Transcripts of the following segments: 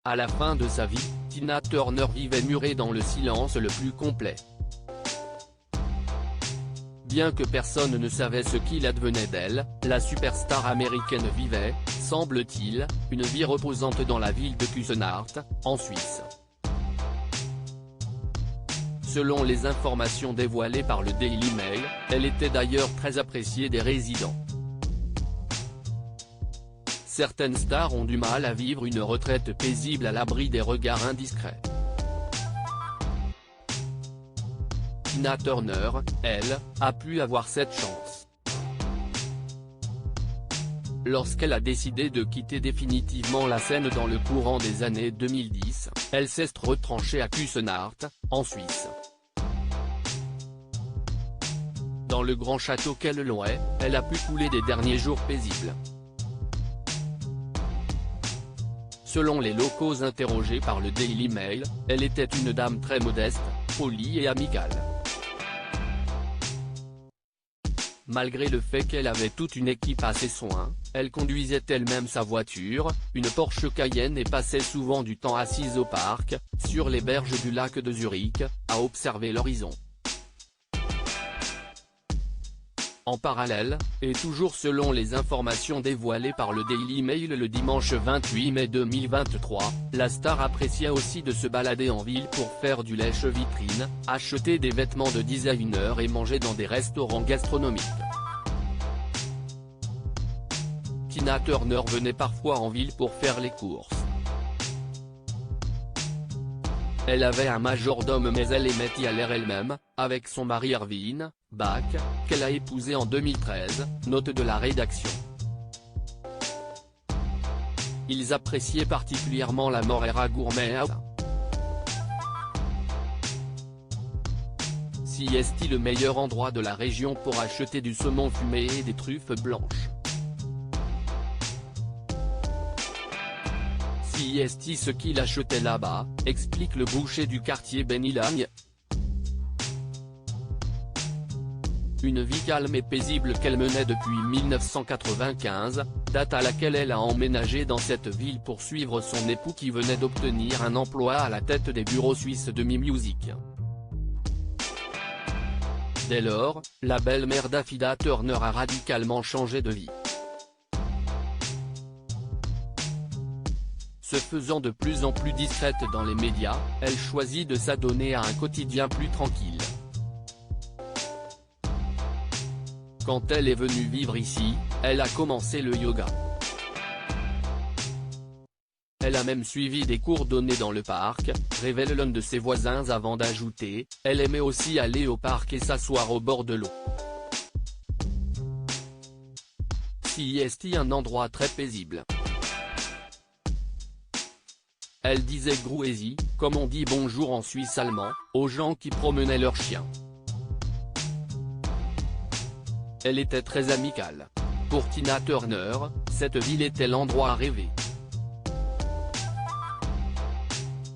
À la fin de sa vie, Tina Turner vivait murée dans le silence le plus complet. Bien que personne ne savait ce qu'il advenait d'elle, la superstar américaine vivait, semble-t-il, une vie reposante dans la ville de Cusenart, en Suisse. Selon les informations dévoilées par le Daily Mail, elle était d'ailleurs très appréciée des résidents. Certaines stars ont du mal à vivre une retraite paisible à l'abri des regards indiscrets. Tina Turner, elle, a pu avoir cette chance. Lorsqu'elle a décidé de quitter définitivement la scène dans le courant des années 2010, elle s'est retranchée à Cusenart, en Suisse. Dans le grand château qu'elle louait, elle a pu couler des derniers jours paisibles. Selon les locaux interrogés par le Daily Mail, elle était une dame très modeste, polie et amicale. Malgré le fait qu'elle avait toute une équipe à ses soins, elle conduisait elle-même sa voiture, une Porsche Cayenne, et passait souvent du temps assise au parc, sur les berges du lac de Zurich, à observer l'horizon. En parallèle, et toujours selon les informations dévoilées par le Daily Mail le dimanche 28 mai 2023, la star appréciait aussi de se balader en ville pour faire du lèche-vitrine, acheter des vêtements de designer et manger dans des restaurants gastronomiques. Tina Turner venait parfois en ville pour faire les courses. Elle avait un majordome mais elle aimait y aller elle-même, avec son mari Erwin Bach, qu'elle a épousé en 2013, note de la rédaction. Ils appréciaient particulièrement la Morera Gourmet à Siesti, le meilleur endroit de la région pour acheter du saumon fumé et des truffes blanches. Siesti, ce qu'il achetait là-bas, explique le boucher du quartier Benilagne. Une vie calme et paisible qu'elle menait depuis 1995, date à laquelle elle a emménagé dans cette ville pour suivre son époux qui venait d'obtenir un emploi à la tête des bureaux suisses de MeMusic. Dès lors, la belle-mère d'Affida Turner a radicalement changé de vie. Se faisant de plus en plus discrète dans les médias, elle choisit de s'adonner à un quotidien plus tranquille. Quand elle est venue vivre ici, elle a commencé le yoga. Elle a même suivi des cours donnés dans le parc, révèle l'un de ses voisins avant d'ajouter, elle aimait aussi aller au parc et s'asseoir au bord de l'eau. Siesti, un endroit très paisible. Elle disait Grüezi, comme on dit bonjour en suisse allemand, aux gens qui promenaient leurs chiens. Elle était très amicale. Pour Tina Turner, cette ville était l'endroit à rêver.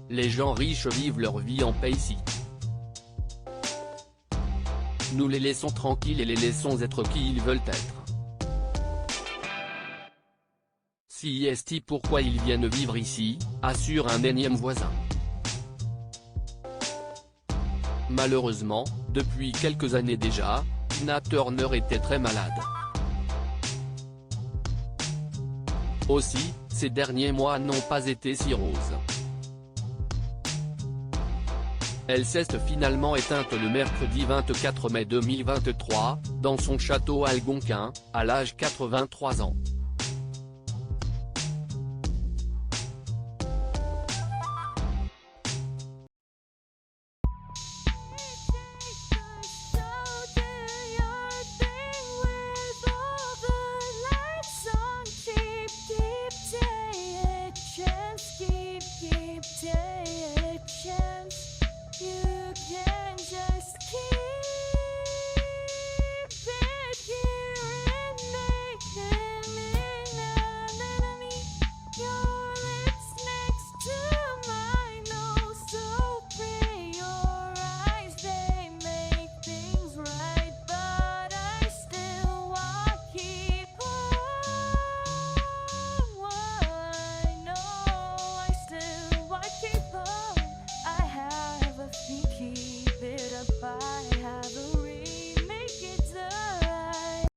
Les gens riches vivent leur vie en paix ici. Nous les laissons tranquilles et les laissons être qui ils veulent être. Siesti, pourquoi ils viennent vivre ici, assure un énième voisin. Malheureusement, depuis quelques années déjà, Tina Turner était très malade. Aussi, ces derniers mois n'ont pas été si roses. Elle s'est finalement éteinte le mercredi 24 mai 2023, dans son château algonquin, à l'âge de 83 ans.